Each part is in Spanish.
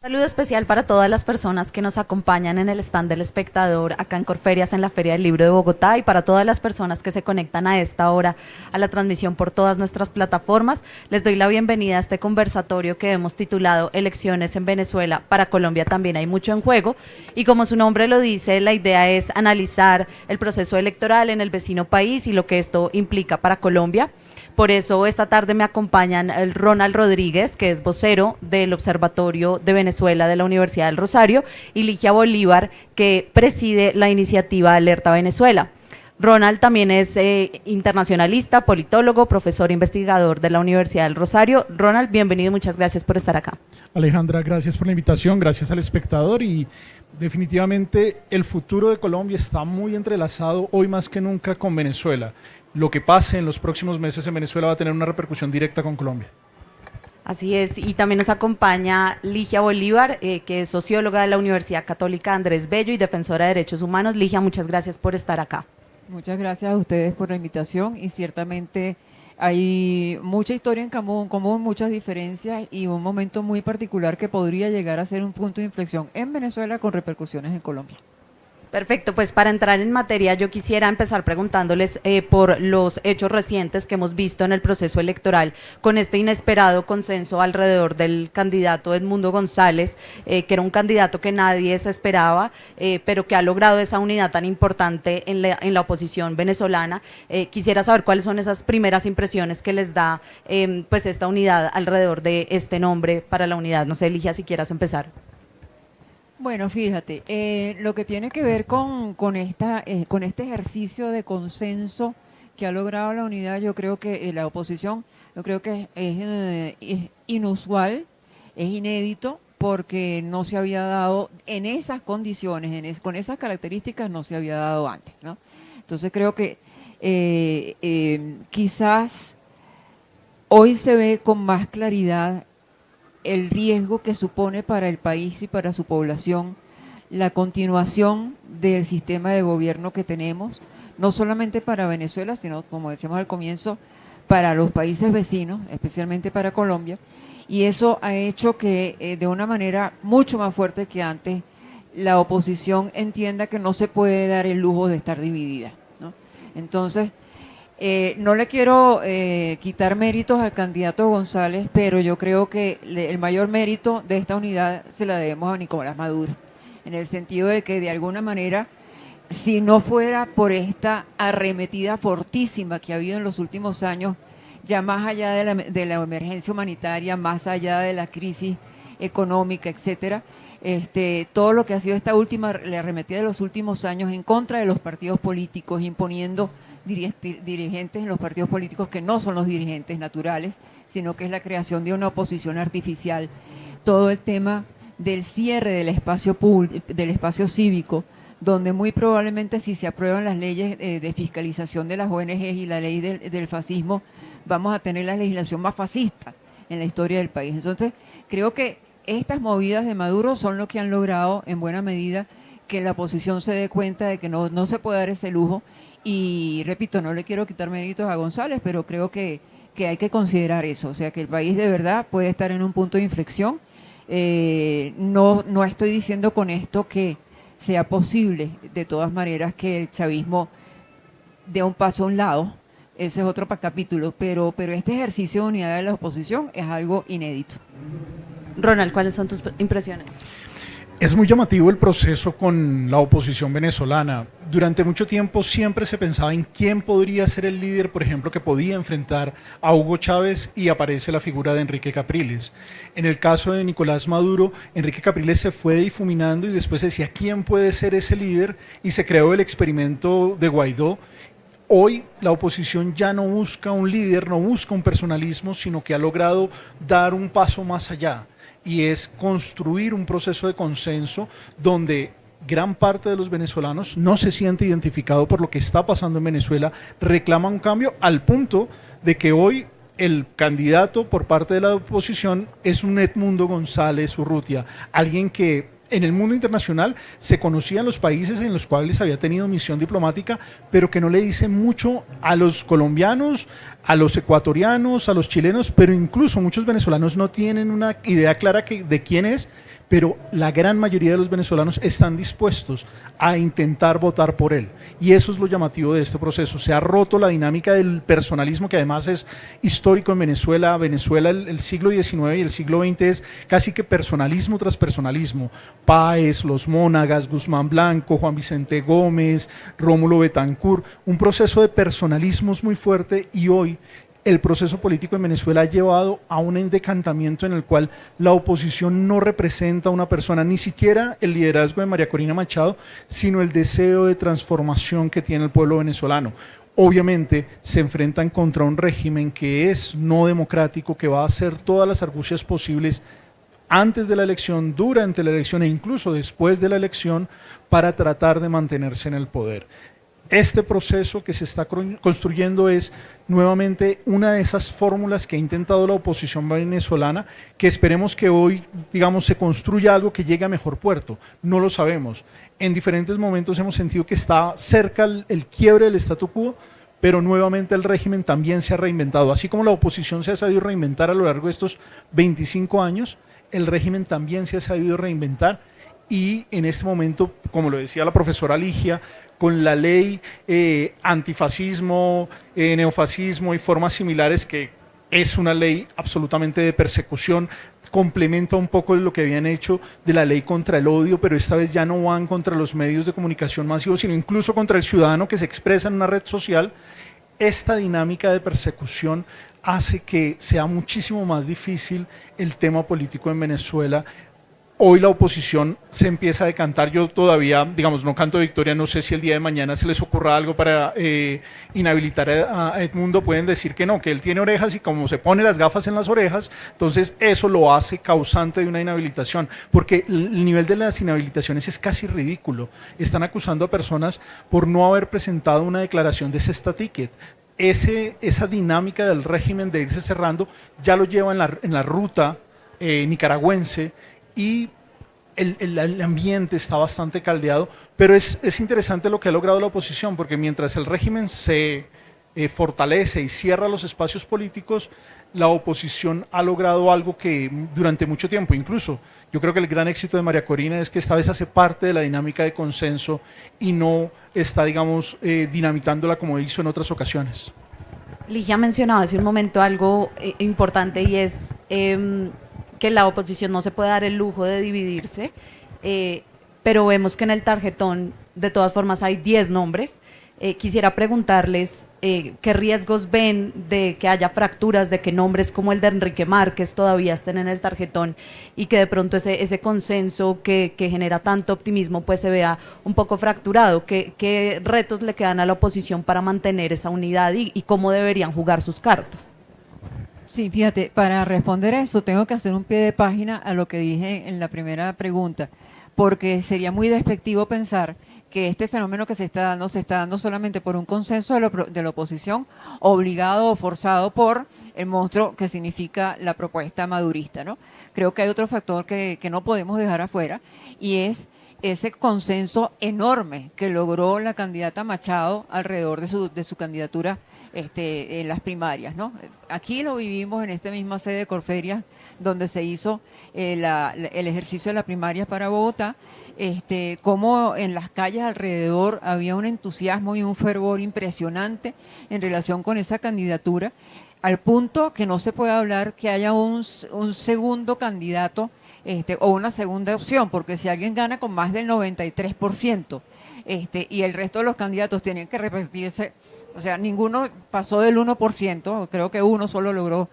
Saludo especial para todas las personas que nos acompañan en el stand del espectador acá en Corferias en la Feria del Libro de Bogotá y para todas las personas que se conectan a esta hora a la transmisión por todas nuestras plataformas. Les doy la bienvenida a este conversatorio que hemos titulado Elecciones en Venezuela, para Colombia también hay mucho en juego, y como su nombre lo dice, la idea es analizar el proceso electoral en el vecino país y lo que esto implica para Colombia. Por eso esta tarde me acompañan el Ronald Rodríguez, que es vocero del Observatorio de Venezuela de la Universidad del Rosario, y Ligia Bolívar, que preside la iniciativa Alerta Venezuela. Ronald también es internacionalista, politólogo, profesor investigador de la Universidad del Rosario. Ronald, bienvenido y muchas gracias por estar acá. Alejandra, gracias por la invitación, gracias al espectador, y definitivamente el futuro de Colombia está muy entrelazado hoy más que nunca con Venezuela. Lo que pase en los próximos meses en Venezuela va a tener una repercusión directa con Colombia. Así es, y también nos acompaña Ligia Bolívar, que es socióloga de la Universidad Católica Andrés Bello y defensora de derechos humanos. Ligia, muchas gracias por estar acá. Muchas gracias a ustedes por la invitación, y ciertamente hay mucha historia en común, muchas diferencias y un momento muy particular que podría llegar a ser un punto de inflexión en Venezuela con repercusiones en Colombia. Perfecto, pues para entrar en materia yo quisiera empezar preguntándoles por los hechos recientes que hemos visto en el proceso electoral con este inesperado consenso alrededor del candidato Edmundo González, que era un candidato que nadie se esperaba, pero que ha logrado esa unidad tan importante en la oposición venezolana. Quisiera saber cuáles son esas primeras impresiones que les da pues esta unidad alrededor de este nombre para la unidad. No sé, Ligia, si quieras empezar. Bueno, fíjate, lo que tiene que ver con este ejercicio de consenso que ha logrado la unidad, yo creo que la oposición, yo creo que es inusual, es inédito, porque no se había dado en esas condiciones, con esas características no se había dado antes, ¿no? Entonces creo que quizás hoy se ve con más claridad el riesgo que supone para el país y para su población la continuación del sistema de gobierno que tenemos, no solamente para Venezuela, sino, como decíamos al comienzo, para los países vecinos, especialmente para Colombia, y eso ha hecho que de una manera mucho más fuerte que antes la oposición entienda que no se puede dar el lujo de estar dividida, ¿no? Entonces, no le quiero quitar méritos al candidato González, pero yo creo que el mayor mérito de esta unidad se la debemos a Nicolás Maduro, en el sentido de que de alguna manera, si no fuera por esta arremetida fortísima que ha habido en los últimos años, ya más allá de la emergencia humanitaria, más allá de la crisis económica, etcétera, todo lo que ha sido la arremetida de los últimos años en contra de los partidos políticos, imponiendo dirigentes en los partidos políticos que no son los dirigentes naturales, sino que es la creación de una oposición artificial. Todo el tema del cierre del espacio público, del espacio cívico, donde muy probablemente si se aprueban las leyes de fiscalización de las ONGs y la ley del fascismo, vamos a tener la legislación más fascista en la historia del país. Entonces, creo que estas movidas de Maduro son lo que han logrado en buena medida que la oposición se dé cuenta de que no se puede dar ese lujo. Y repito, no le quiero quitar méritos a González, pero creo que hay que considerar eso, o sea, que el país de verdad puede estar en un punto de inflexión. No estoy diciendo con esto que sea posible, de todas maneras, que el chavismo dé un paso a un lado, ese es otro capítulo, pero este ejercicio de unidad de la oposición es algo inédito. Ronald, ¿cuáles son tus impresiones? Es muy llamativo el proceso con la oposición venezolana. Durante mucho tiempo siempre se pensaba en quién podría ser el líder, por ejemplo, que podía enfrentar a Hugo Chávez, y aparece la figura de Enrique Capriles. En el caso de Nicolás Maduro, Enrique Capriles se fue difuminando y después se decía quién puede ser ese líder, y se creó el experimento de Guaidó. Hoy la oposición ya no busca un líder, no busca un personalismo, sino que ha logrado dar un paso más allá, y es construir un proceso de consenso donde gran parte de los venezolanos no se siente identificado por lo que está pasando en Venezuela, reclama un cambio, al punto de que hoy el candidato por parte de la oposición es un Edmundo González Urrutia, alguien que en el mundo internacional se conocía en los países en los cuales había tenido misión diplomática, pero que no le dice mucho a los colombianos, a los ecuatorianos, a los chilenos, pero incluso muchos venezolanos no tienen una idea clara de quién es, pero la gran mayoría de los venezolanos están dispuestos a intentar votar por él. Y eso es lo llamativo de este proceso. Se ha roto la dinámica del personalismo, que además es histórico en Venezuela. Venezuela, el siglo XIX y el siglo XX es casi que personalismo tras personalismo. Páez, los Mónagas, Guzmán Blanco, Juan Vicente Gómez, Rómulo Betancourt, un proceso de personalismos muy fuerte, y hoy el proceso político en Venezuela ha llevado a un decantamiento en el cual la oposición no representa a una persona, ni siquiera el liderazgo de María Corina Machado, sino el deseo de transformación que tiene el pueblo venezolano. Obviamente se enfrentan contra un régimen que es no democrático, que va a hacer todas las argucias posibles antes de la elección, durante la elección e incluso después de la elección para tratar de mantenerse en el poder. Este proceso que se está construyendo es nuevamente una de esas fórmulas que ha intentado la oposición venezolana, que esperemos que hoy, digamos, se construya algo que llegue a mejor puerto. No lo sabemos. En diferentes momentos hemos sentido que está cerca el quiebre del statu quo, pero nuevamente el régimen también se ha reinventado. Así como la oposición se ha sabido reinventar a lo largo de estos 25 años, el régimen también se ha sabido reinventar, y en este momento, como lo decía la profesora Ligia, con la ley antifascismo, neofascismo y formas similares, que es una ley absolutamente de persecución, complementa un poco lo que habían hecho de la ley contra el odio, pero esta vez ya no van contra los medios de comunicación masivos, sino incluso contra el ciudadano que se expresa en una red social. Esta dinámica de persecución hace que sea muchísimo más difícil el tema político en Venezuela. Hoy la oposición se empieza a decantar. Yo todavía, digamos, no canto victoria, no sé si el día de mañana se les ocurra algo para inhabilitar a Edmundo. Pueden decir que no, que él tiene orejas y como se pone las gafas en las orejas, entonces eso lo hace causante de una inhabilitación, porque el nivel de las inhabilitaciones es casi ridículo. Están acusando a personas por no haber presentado una declaración de cesta ticket. Esa dinámica del régimen de irse cerrando ya lo lleva en la ruta nicaragüense, y el ambiente está bastante caldeado, pero es interesante lo que ha logrado la oposición, porque mientras el régimen se fortalece y cierra los espacios políticos, la oposición ha logrado algo que durante mucho tiempo, incluso yo creo que el gran éxito de María Corina es que esta vez hace parte de la dinámica de consenso y no está, digamos, dinamitándola como hizo en otras ocasiones. Ligia mencionaba hace un momento algo importante, y es que la oposición no se puede dar el lujo de dividirse, pero vemos que en el tarjetón de todas formas hay 10 nombres. Quisiera preguntarles qué riesgos ven de que haya fracturas, de que nombres como el de Enrique Márquez todavía estén en el tarjetón, y que de pronto ese consenso que genera tanto optimismo pues se vea un poco fracturado. ¿Qué retos le quedan a la oposición para mantener esa unidad y cómo deberían jugar sus cartas? Sí, fíjate, para responder a eso tengo que hacer un pie de página a lo que dije en la primera pregunta, porque sería muy despectivo pensar que este fenómeno que se está dando solamente por un consenso de la oposición, obligado o forzado por el monstruo que significa la propuesta madurista, ¿no? Creo que hay otro factor que no podemos dejar afuera, y es ese consenso enorme que logró la candidata Machado alrededor de su candidatura en las primarias, ¿no? Aquí lo vivimos en esta misma sede de Corferias, donde se hizo el ejercicio de las primarias para Bogotá, como en las calles alrededor había un entusiasmo y un fervor impresionante en relación con esa candidatura, al punto que no se puede hablar que haya un segundo candidato o una segunda opción, porque si alguien gana con más del 93%, y el resto de los candidatos tienen que repetirse, o sea, ninguno pasó del 1%, creo que uno solo logró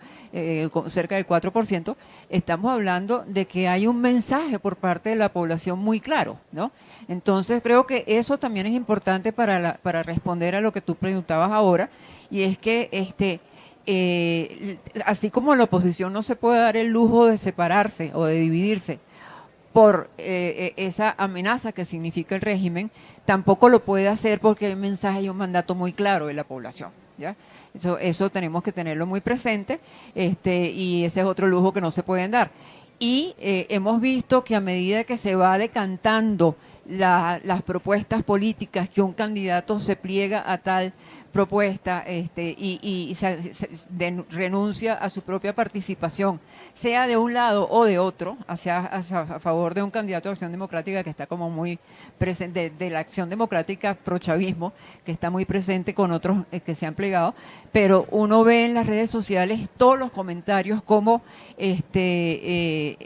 cerca del 4%, estamos hablando de que hay un mensaje por parte de la población muy claro, ¿no? Entonces creo que eso también es importante para responder a lo que tú preguntabas ahora, y es que así como la oposición no se puede dar el lujo de separarse o de dividirse por esa amenaza que significa el régimen, tampoco lo puede hacer porque hay un mensaje y un mandato muy claro de la población, ¿ya? Eso tenemos que tenerlo muy presente, y ese es otro lujo que no se pueden dar. Y hemos visto que a medida que se va decantando las propuestas políticas, que un candidato se pliega a tal propuesta renuncia a su propia participación, sea de un lado o de otro, a favor de un candidato de Acción Democrática que está como muy presente, de la Acción Democrática pro-chavismo, que está muy presente con otros que se han plegado, pero uno ve en las redes sociales todos los comentarios como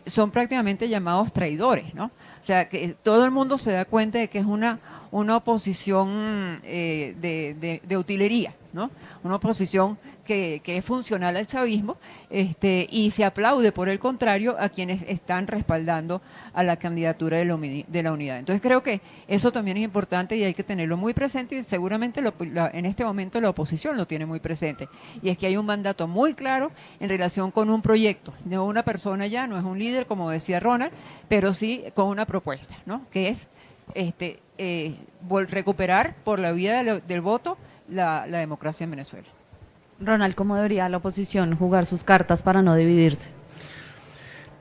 son prácticamente llamados traidores, ¿no? O sea, que todo el mundo se da cuenta de que es una oposición de utilería, ¿no? Una oposición que es funcional al chavismo, y se aplaude, por el contrario, a quienes están respaldando a la candidatura de la unidad. Entonces creo que eso también es importante y hay que tenerlo muy presente, y seguramente en este momento la oposición lo tiene muy presente. Y es que hay un mandato muy claro en relación con un proyecto, no una persona ya, no es un líder, como decía Ronald, pero sí con una propuesta, ¿no? Que es recuperar por la vía del voto la democracia en Venezuela. Ronald, ¿cómo debería la oposición jugar sus cartas para no dividirse?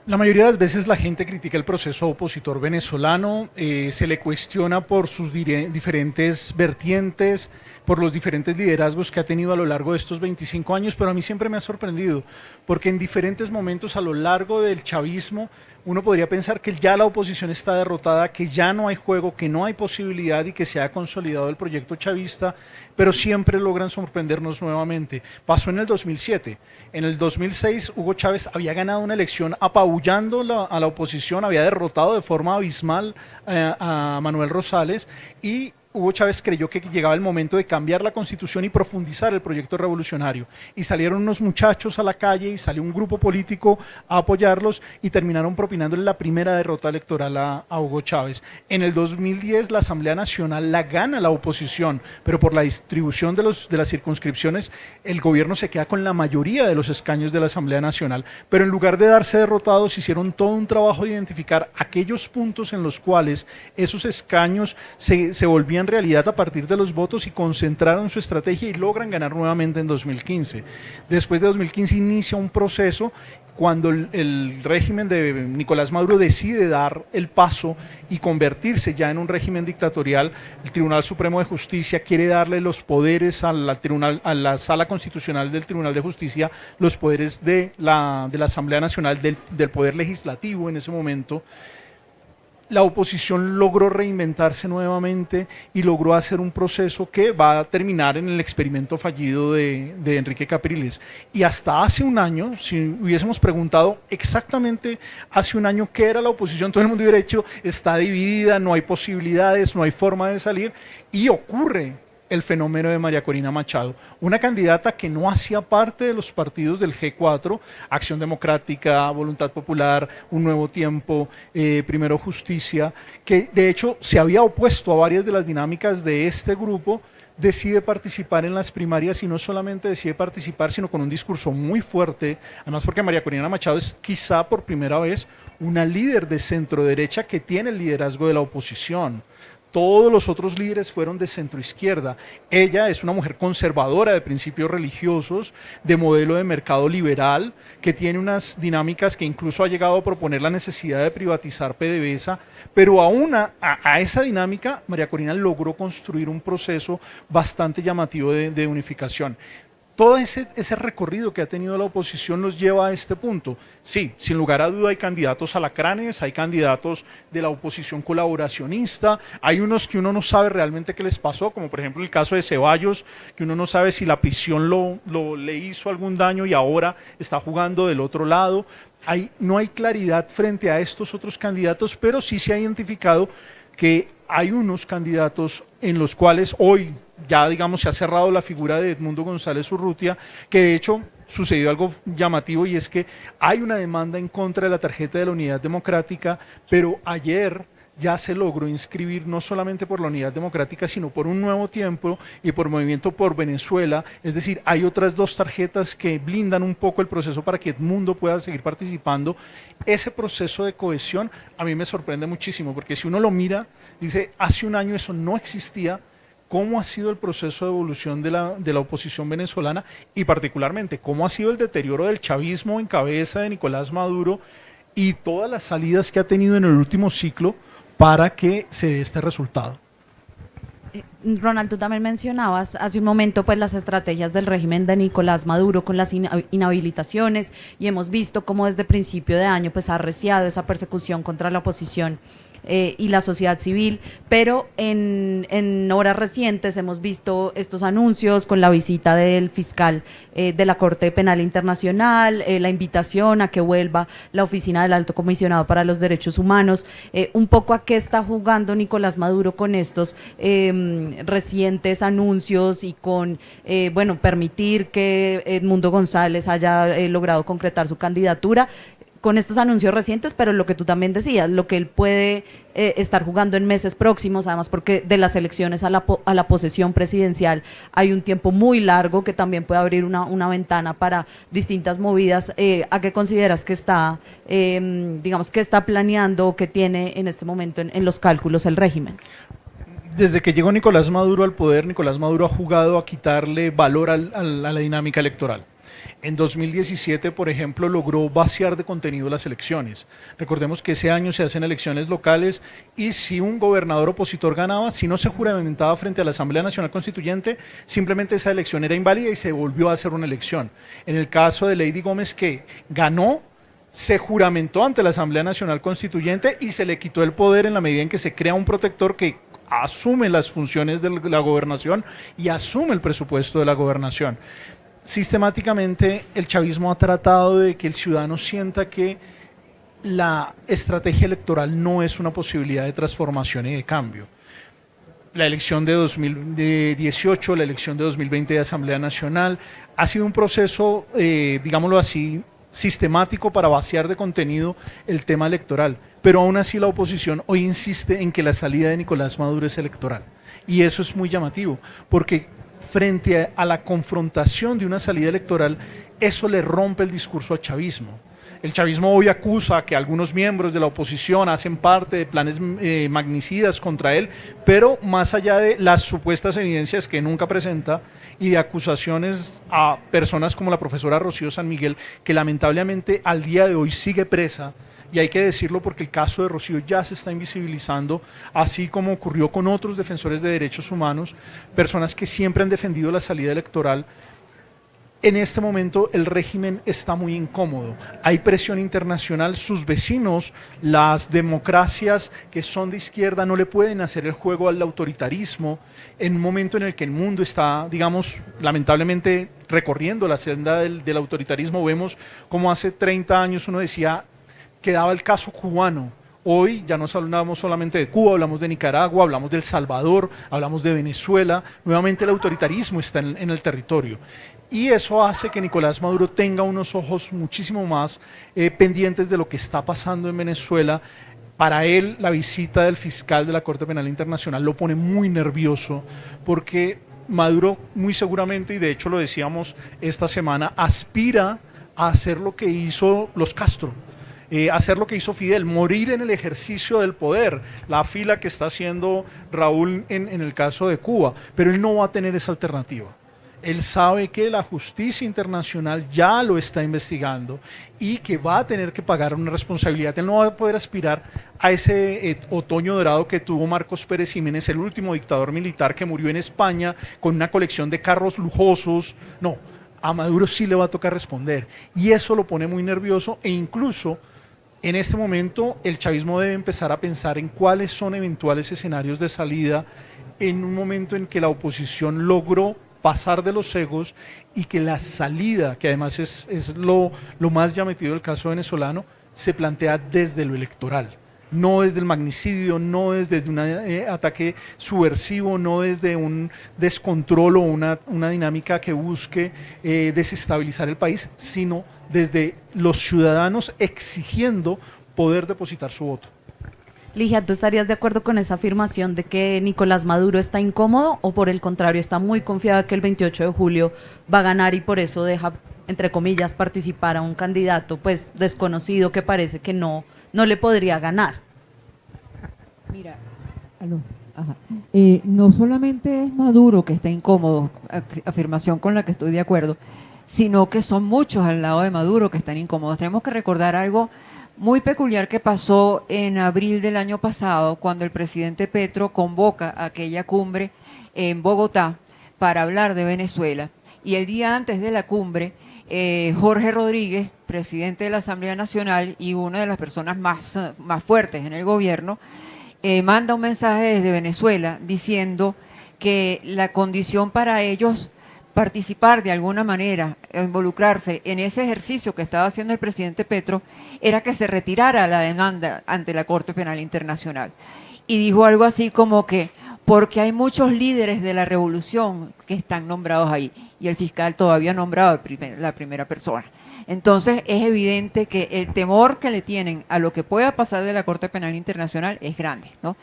La mayoría de las veces la gente critica el proceso opositor venezolano, se le cuestiona por sus diferentes vertientes, por los diferentes liderazgos que ha tenido a lo largo de estos 25 años, pero a mí siempre me ha sorprendido, porque en diferentes momentos a lo largo del chavismo uno podría pensar que ya la oposición está derrotada, que ya no hay juego, que no hay posibilidad y que se ha consolidado el proyecto chavista, pero siempre logran sorprendernos nuevamente. Pasó en el 2007, en el 2006 Hugo Chávez había ganado una elección apabullando a la oposición, había derrotado de forma abismal a Manuel Rosales, y Hugo Chávez creyó que llegaba el momento de cambiar la Constitución y profundizar el proyecto revolucionario. Y salieron unos muchachos a la calle y salió un grupo político a apoyarlos y terminaron propinándole la primera derrota electoral a Hugo Chávez. En el 2010 la Asamblea Nacional la gana la oposición, pero por la distribución de las circunscripciones el gobierno se queda con la mayoría de los escaños de la Asamblea Nacional. Pero en lugar de darse derrotados, hicieron todo un trabajo de identificar aquellos puntos en los cuales esos escaños se volvían realidad a partir de los votos y concentraron su estrategia y logran ganar nuevamente en 2015. Después de 2015 inicia un proceso cuando el régimen de Nicolás Maduro decide dar el paso y convertirse ya en un régimen dictatorial. El Tribunal Supremo de Justicia quiere darle los poderes a la Sala Constitucional del Tribunal de Justicia, los poderes de la Asamblea Nacional, del Poder Legislativo en ese momento. La oposición logró reinventarse nuevamente y logró hacer un proceso que va a terminar en el experimento fallido de Enrique Capriles. Y hasta hace un año, si hubiésemos preguntado exactamente hace un año qué era la oposición, todo el mundo hubiera dicho, está dividida, no hay posibilidades, no hay forma de salir, y ocurre el fenómeno de María Corina Machado, una candidata que no hacía parte de los partidos del G4, Acción Democrática, Voluntad Popular, Un Nuevo Tiempo, Primero Justicia, que de hecho se había opuesto a varias de las dinámicas de este grupo, decide participar en las primarias y no solamente decide participar, sino con un discurso muy fuerte, además porque María Corina Machado es quizá por primera vez una líder de centro derecha que tiene el liderazgo de la oposición. Todos los otros líderes fueron de centro izquierda. Ella es una mujer conservadora de principios religiosos, de modelo de mercado liberal, que tiene unas dinámicas que incluso ha llegado a proponer la necesidad de privatizar PDVSA, pero a esa dinámica María Corina logró construir un proceso bastante llamativo de unificación. Todo ese recorrido que ha tenido la oposición nos lleva a este punto. Sí, sin lugar a duda hay candidatos alacranes, hay candidatos de la oposición colaboracionista, hay unos que uno no sabe realmente qué les pasó, como por ejemplo el caso de Ceballos, que uno no sabe si la prisión le hizo algún daño y ahora está jugando del otro lado. No hay claridad frente a estos otros candidatos, pero sí se ha identificado que hay unos candidatos en los cuales hoy ya digamos se ha cerrado la figura de Edmundo González Urrutia, que de hecho sucedió algo llamativo y es que hay una demanda en contra de la tarjeta de la Unidad Democrática, pero ayer ya se logró inscribir no solamente por la Unidad Democrática, sino por Un Nuevo Tiempo y por Movimiento por Venezuela, es decir, hay otras dos tarjetas que blindan un poco el proceso para que Edmundo pueda seguir participando. Ese proceso de cohesión a mí me sorprende muchísimo, porque si uno lo mira, dice, hace un año eso no existía. ¿Cómo ha sido el proceso de evolución de la oposición venezolana y particularmente cómo ha sido el deterioro del chavismo en cabeza de Nicolás Maduro y todas las salidas que ha tenido en el último ciclo para que se dé este resultado? Ronald, tú también mencionabas hace un momento pues las estrategias del régimen de Nicolás Maduro con las inhabilitaciones, y hemos visto cómo desde principio de año pues ha arreciado esa persecución contra la oposición y la sociedad civil, pero en horas recientes hemos visto estos anuncios con la visita del fiscal de la Corte Penal Internacional, la invitación a que vuelva la oficina del Alto Comisionado para los Derechos Humanos, un poco a qué está jugando Nicolás Maduro con estos recientes anuncios y con, bueno, permitir que Edmundo González haya logrado concretar su candidatura con estos anuncios recientes, pero lo que tú también decías, lo que él puede estar jugando en meses próximos, además porque de las elecciones a la posesión presidencial hay un tiempo muy largo que también puede abrir una ventana para distintas movidas. ¿A qué consideras que está, digamos, que está planeando o que tiene en este momento en los cálculos el régimen? Desde que llegó Nicolás Maduro al poder, Nicolás Maduro ha jugado a quitarle valor a la dinámica electoral. En 2017, por ejemplo, logró vaciar de contenido las elecciones. Recordemos que ese año se hacen elecciones locales y si un gobernador opositor ganaba, si no se juramentaba frente a la Asamblea Nacional Constituyente, simplemente esa elección era inválida y se volvió a hacer una elección. En el caso de Lady Gómez, que ganó, se juramentó ante la Asamblea Nacional Constituyente y se le quitó el poder en la medida en que se crea un protector que asume las funciones de la gobernación y asume el presupuesto de la gobernación. Sistemáticamente el chavismo ha tratado de que el ciudadano sienta que la estrategia electoral no es una posibilidad de transformación y de cambio. La elección de 2018, la elección de 2020 de Asamblea Nacional, ha sido un proceso, digámoslo así, sistemático para vaciar de contenido el tema electoral, pero aún así la oposición hoy insiste en que la salida de Nicolás Maduro es electoral, y eso es muy llamativo, porque frente a la confrontación de una salida electoral, eso le rompe el discurso al chavismo. El chavismo hoy acusa que algunos miembros de la oposición hacen parte de planes magnicidas contra él, pero más allá de las supuestas evidencias que nunca presenta y de acusaciones a personas como la profesora Rocío San Miguel, que lamentablemente al día de hoy sigue presa, y hay que decirlo porque el caso de Rocío ya se está invisibilizando, así como ocurrió con otros defensores de derechos humanos, personas que siempre han defendido la salida electoral. En este momento el régimen está muy incómodo, hay presión internacional, sus vecinos, las democracias que son de izquierda no le pueden hacer el juego al autoritarismo, en un momento en el que el mundo está, digamos, lamentablemente recorriendo la senda del autoritarismo. Vemos como hace 30 años uno decía, quedaba el caso cubano. Hoy ya no hablamos solamente de Cuba, hablamos de Nicaragua, hablamos de El Salvador, hablamos de Venezuela. Nuevamente el autoritarismo está en el territorio. Y eso hace que Nicolás Maduro tenga unos ojos muchísimo más pendientes de lo que está pasando en Venezuela. Para él, la visita del fiscal de la Corte Penal Internacional lo pone muy nervioso, porque Maduro muy seguramente, y de hecho lo decíamos esta semana, aspira a hacer lo que hizo los Castro. Hacer lo que hizo Fidel, morir en el ejercicio del poder, la fila que está haciendo Raúl en el caso de Cuba, pero él no va a tener esa alternativa. Él sabe que la justicia internacional ya lo está investigando y que va a tener que pagar una responsabilidad. Él no va a poder aspirar a ese otoño dorado que tuvo Marcos Pérez Jiménez, el último dictador militar que murió en España con una colección de carros lujosos. No, a Maduro sí le va a tocar responder, y eso lo pone muy nervioso, e incluso en este momento el chavismo debe empezar a pensar en cuáles son eventuales escenarios de salida en un momento en que la oposición logró pasar de los egos y que la salida, que además es lo más llamativo del caso venezolano, se plantea desde lo electoral, no desde el magnicidio, no desde un ataque subversivo, no desde un descontrol o una dinámica que busque desestabilizar el país, sino desde los ciudadanos exigiendo poder depositar su voto. Ligia, ¿tú estarías de acuerdo con esa afirmación de que Nicolás Maduro está incómodo, o por el contrario está muy confiado de que el 28 de julio va a ganar y por eso deja, entre comillas, participar a un candidato pues desconocido que parece que no le podría ganar? Mira, no solamente es Maduro que está incómodo, afirmación con la que estoy de acuerdo, sino que son muchos al lado de Maduro que están incómodos. Tenemos que recordar algo muy peculiar que pasó en abril del año pasado, cuando el presidente Petro convoca aquella cumbre en Bogotá para hablar de Venezuela. Y el día antes de la cumbre, Jorge Rodríguez, presidente de la Asamblea Nacional y una de las personas más fuertes en el gobierno, manda un mensaje desde Venezuela diciendo que la condición para ellos participar de alguna manera, involucrarse en ese ejercicio que estaba haciendo el presidente Petro, era que se retirara la demanda ante la Corte Penal Internacional. Y dijo algo así como que, porque hay muchos líderes de la revolución que están nombrados ahí, y el fiscal todavía ha nombrado la primera persona. Entonces es evidente que el temor que le tienen a lo que pueda pasar de la Corte Penal Internacional es grande, ¿no?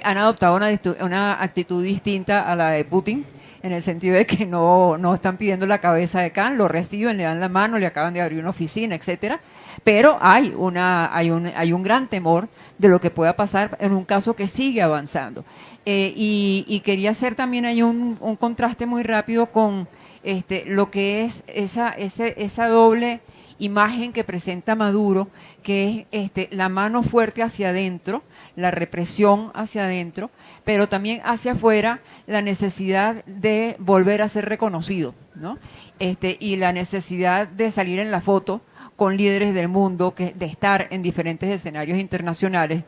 Han adoptado una actitud distinta a la de Putin, en el sentido de que no están pidiendo la cabeza de Khan, lo reciben, le dan la mano, le acaban de abrir una oficina, etcétera, pero hay un gran temor de lo que pueda pasar en un caso que sigue avanzando. Y quería hacer también ahí un contraste muy rápido con lo que es esa doble imagen que presenta Maduro, que es la mano fuerte hacia adentro, la represión hacia adentro, pero también hacia afuera la necesidad de volver a ser reconocido, ¿no? Y la necesidad de salir en la foto con líderes del mundo, de estar en diferentes escenarios internacionales.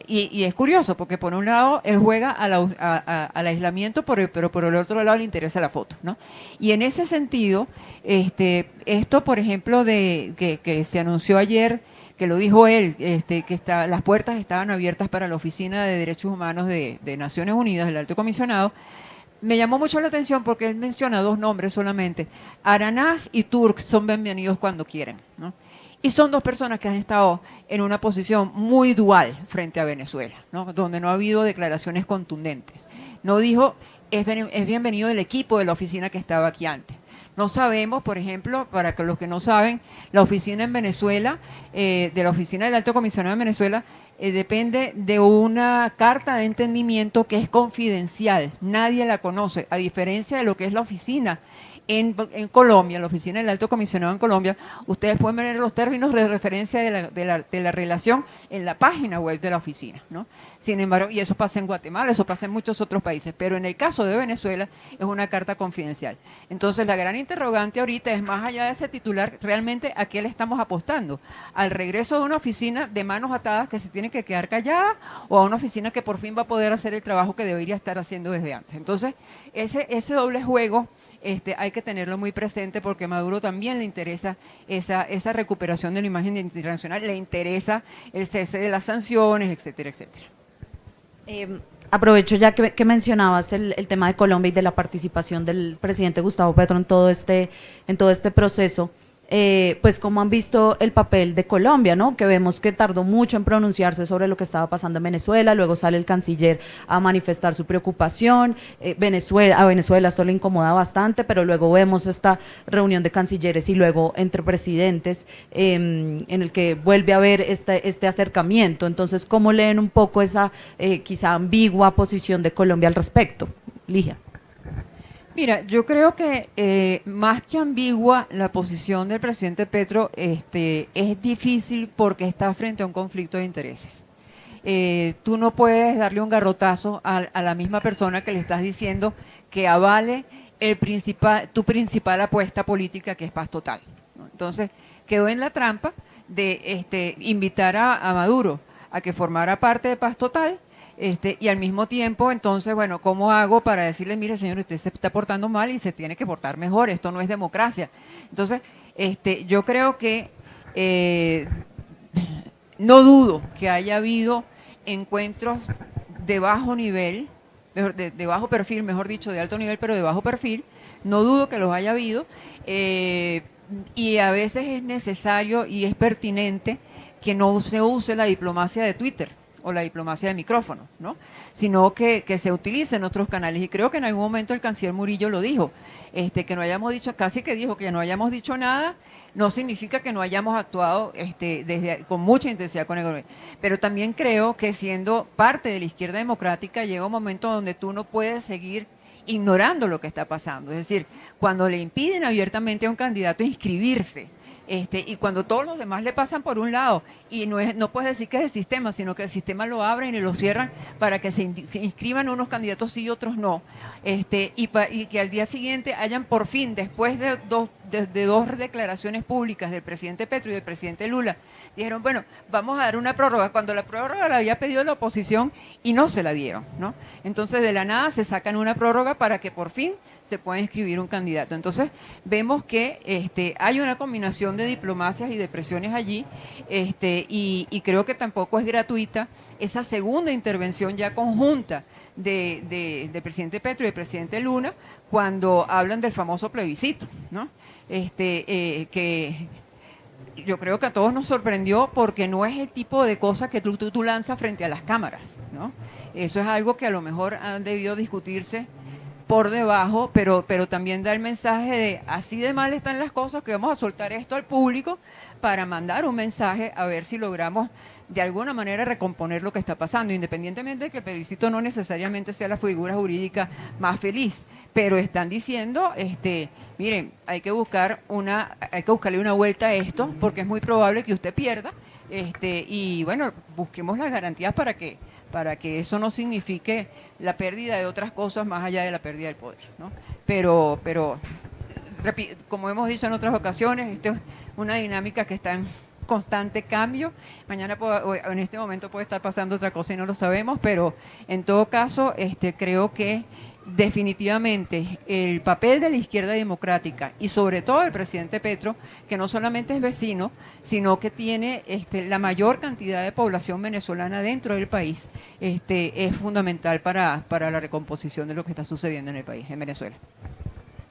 Y es curioso, porque por un lado él juega al aislamiento, pero por el otro lado le interesa la foto, ¿no? Y en ese sentido, esto, por ejemplo, que se anunció ayer, que lo dijo él, que las puertas estaban abiertas para la Oficina de Derechos Humanos de Naciones Unidas, del Alto Comisionado, me llamó mucho la atención porque él menciona dos nombres solamente. Aranaz y Turk son bienvenidos cuando quieren, ¿no? Y son dos personas que han estado en una posición muy dual frente a Venezuela, ¿no? Donde no ha habido declaraciones contundentes. No dijo, es bienvenido el equipo de la oficina que estaba aquí antes. No sabemos, por ejemplo, para que los que no saben, la oficina en Venezuela, de la oficina del Alto Comisionado en Venezuela, depende de una carta de entendimiento que es confidencial. Nadie la conoce, a diferencia de lo que es la oficina en Colombia, la oficina del Alto Comisionado en Colombia. Ustedes pueden ver los términos de referencia de la relación en la página web de la oficina, ¿no? Sin embargo, y eso pasa en Guatemala, eso pasa en muchos otros países, pero en el caso de Venezuela es una carta confidencial. Entonces la gran interrogante ahorita es, más allá de ese titular, realmente a qué le estamos apostando: al regreso de una oficina de manos atadas que se tiene que quedar callada, o a una oficina que por fin va a poder hacer el trabajo que debería estar haciendo desde antes. Entonces ese doble juego hay que tenerlo muy presente, porque a Maduro también le interesa esa recuperación de la imagen internacional, le interesa el cese de las sanciones, etcétera, etcétera. Aprovecho ya que mencionabas el tema de Colombia y de la participación del presidente Gustavo Petro en todo este proceso. Pues cómo han visto el papel de Colombia, ¿no? Que vemos que tardó mucho en pronunciarse sobre lo que estaba pasando en Venezuela, luego sale el canciller a manifestar su preocupación. A Venezuela esto le incomoda bastante, pero luego vemos esta reunión de cancilleres y luego entre presidentes, en el que vuelve a haber este acercamiento. Entonces, ¿cómo leen un poco esa quizá ambigua posición de Colombia al respecto? Ligia. Mira, yo creo que más que ambigua, la posición del presidente Petro es difícil porque está frente a un conflicto de intereses. Tú no puedes darle un garrotazo a la misma persona que le estás diciendo que avale tu principal apuesta política, que es paz total, ¿no? Entonces, quedó en la trampa de invitar a Maduro a que formara parte de paz total. Y al mismo tiempo, entonces, bueno, ¿cómo hago para decirle, mire, señor, usted se está portando mal y se tiene que portar mejor? Esto no es democracia. Entonces, yo creo que no dudo que haya habido encuentros de bajo nivel, de bajo perfil, mejor dicho, de alto nivel, pero de bajo perfil. No dudo que los haya habido, y a veces es necesario y es pertinente que no se use la diplomacia de Twitter o la diplomacia de micrófono, ¿no? Sino que se utilicen otros canales. Y creo que en algún momento el canciller Murillo lo dijo, que no hayamos dicho, casi que dijo que no hayamos dicho nada, no significa que no hayamos actuado con mucha intensidad con el gobierno. Pero también creo que, siendo parte de la izquierda democrática, llega un momento donde tú no puedes seguir ignorando lo que está pasando. Es decir, cuando le impiden abiertamente a un candidato inscribirse Y cuando todos los demás le pasan por un lado, y no puedes decir que es el sistema, sino que el sistema lo abren y lo cierran para que se inscriban unos candidatos sí y otros no, y que al día siguiente hayan por fin, después de dos declaraciones públicas del presidente Petro y del presidente Lula, dijeron, bueno, vamos a dar una prórroga, cuando la prórroga la había pedido la oposición y no se la dieron, ¿no? Entonces de la nada se sacan una prórroga para que por fin se pueda inscribir un candidato. Entonces vemos que hay una combinación de diplomacias y de presiones allí, y creo que tampoco es gratuita esa segunda intervención ya conjunta del presidente Petro y del presidente Lula cuando hablan del famoso plebiscito, ¿no? Que yo creo que a todos nos sorprendió porque no es el tipo de cosa que tú lanzas frente a las cámaras, ¿no? Eso es algo que a lo mejor han debido discutirse por debajo, pero también da el mensaje de así de mal están las cosas que vamos a soltar esto al público para mandar un mensaje a ver si logramos de alguna manera recomponer lo que está pasando, independientemente de que el plebiscito no necesariamente sea la figura jurídica más feliz, pero están diciendo, miren, hay que buscarle una vuelta a esto, porque es muy probable que usted pierda, y bueno, busquemos las garantías para que eso no signifique la pérdida de otras cosas más allá de la pérdida del poder, ¿no? Pero como hemos dicho en otras ocasiones, esto es una dinámica que está en constante cambio. Mañana en este momento puede estar pasando otra cosa y no lo sabemos, pero en todo caso creo que definitivamente el papel de la izquierda democrática y sobre todo el presidente Petro, que no solamente es vecino, sino que tiene la mayor cantidad de población venezolana dentro del país, es fundamental para la recomposición de lo que está sucediendo en el país, en Venezuela.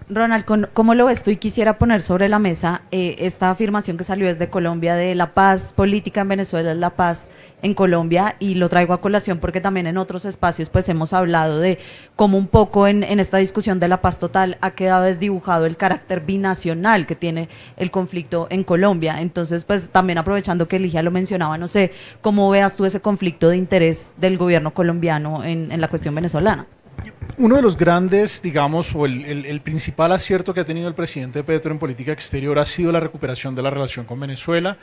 Ronald, ¿cómo lo ves tú? Y quisiera poner sobre la mesa esta afirmación que salió desde Colombia de la paz política en Venezuela es la paz en Colombia, y lo traigo a colación porque también en otros espacios pues hemos hablado de cómo un poco en esta discusión de la paz total ha quedado desdibujado el carácter binacional que tiene el conflicto en Colombia. Entonces pues también aprovechando que Ligia lo mencionaba, no sé, ¿cómo veas tú ese conflicto de interés del gobierno colombiano en la cuestión venezolana? Uno de los grandes, digamos, o el principal acierto que ha tenido el presidente Petro en política exterior ha sido la recuperación de la relación con Venezuela.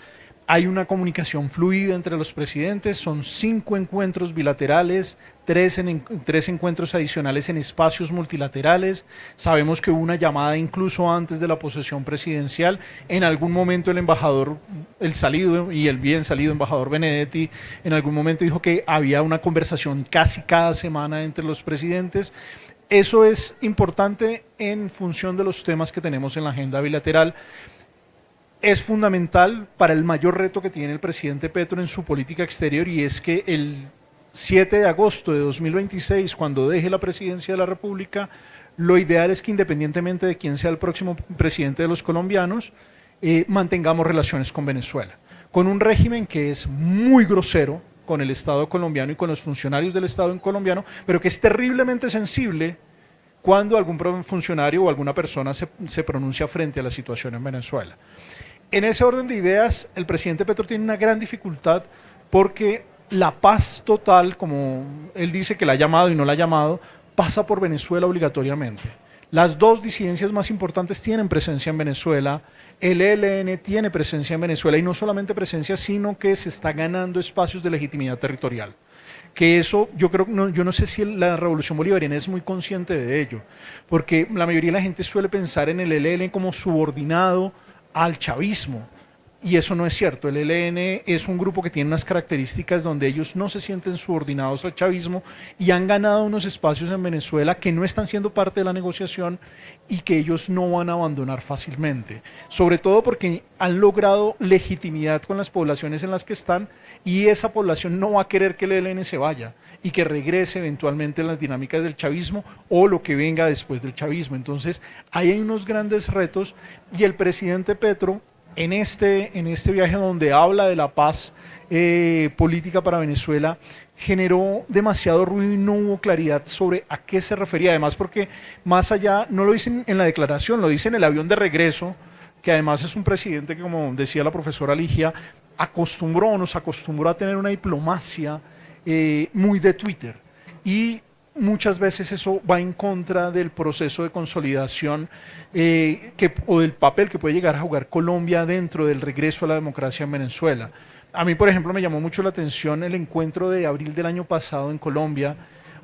Hay una comunicación fluida entre los presidentes, son 5 encuentros bilaterales, 3 encuentros adicionales en espacios multilaterales. Sabemos que hubo una llamada incluso antes de la posesión presidencial. En algún momento el embajador, el salido y el bien salido embajador Benedetti, en algún momento dijo que había una conversación casi cada semana entre los presidentes. Eso es importante en función de los temas que tenemos en la agenda bilateral. Es fundamental para el mayor reto que tiene el presidente Petro en su política exterior, y es que el 7 de agosto de 2026, cuando deje la presidencia de la República, lo ideal es que independientemente de quién sea el próximo presidente de los colombianos, mantengamos relaciones con Venezuela, con un régimen que es muy grosero con el Estado colombiano y con los funcionarios del Estado colombiano, pero que es terriblemente sensible cuando algún funcionario o alguna persona se pronuncia frente a la situación en Venezuela. En ese orden de ideas, el presidente Petro tiene una gran dificultad porque la paz total, como él dice que la ha llamado y no la ha llamado, pasa por Venezuela obligatoriamente. Las dos disidencias más importantes tienen presencia en Venezuela, el ELN tiene presencia en Venezuela, y no solamente presencia, sino que se está ganando espacios de legitimidad territorial. Que eso, yo no sé si la revolución bolivariana es muy consciente de ello, porque la mayoría de la gente suele pensar en el ELN como subordinado al chavismo, y eso no es cierto. El ELN es un grupo que tiene unas características donde ellos no se sienten subordinados al chavismo y han ganado unos espacios en Venezuela que no están siendo parte de la negociación y que ellos no van a abandonar fácilmente, sobre todo porque han logrado legitimidad con las poblaciones en las que están, y esa población no va a querer que el ELN se vaya y que regrese eventualmente en las dinámicas del chavismo o lo que venga después del chavismo. Entonces ahí hay unos grandes retos, y el presidente Petro en este viaje donde habla de la paz política para Venezuela generó demasiado ruido y no hubo claridad sobre a qué se refería, además porque más allá, no lo dicen en la declaración, lo dicen en el avión de regreso, que además es un presidente que, como decía la profesora Ligia, nos acostumbró a tener una diplomacia muy de Twitter, y muchas veces eso va en contra del proceso de consolidación o del papel que puede llegar a jugar Colombia dentro del regreso a la democracia en Venezuela. A mí, por ejemplo, me llamó mucho la atención el encuentro de abril del año pasado en Colombia,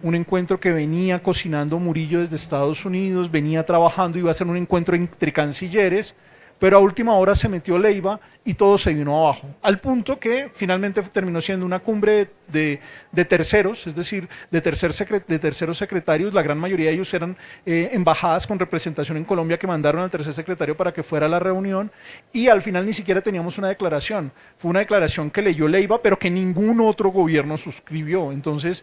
un encuentro que venía cocinando Murillo desde Estados Unidos, venía trabajando, iba a ser un encuentro entre cancilleres, pero a última hora se metió Leiva y todo se vino abajo, al punto que finalmente terminó siendo una cumbre de terceros, es decir, de terceros secretarios. La gran mayoría de ellos eran embajadas con representación en Colombia que mandaron al tercer secretario para que fuera a la reunión, y al final ni siquiera teníamos una declaración. Fue una declaración que leyó Leiva, pero que ningún otro gobierno suscribió. Entonces,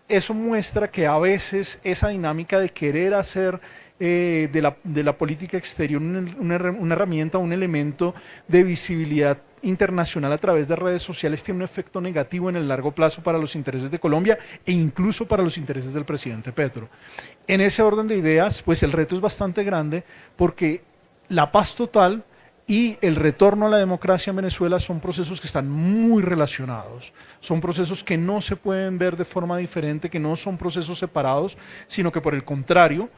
eso muestra que a veces esa dinámica de querer hacer de la política exterior una herramienta, un elemento de visibilidad internacional a través de redes sociales tiene un efecto negativo en el largo plazo para los intereses de Colombia e incluso para los intereses del presidente Petro. En ese orden de ideas, pues el reto es bastante grande, porque la paz total y el retorno a la democracia en Venezuela son procesos que están muy relacionados, son procesos que no se pueden ver de forma diferente, que no son procesos separados, sino que por el contrario,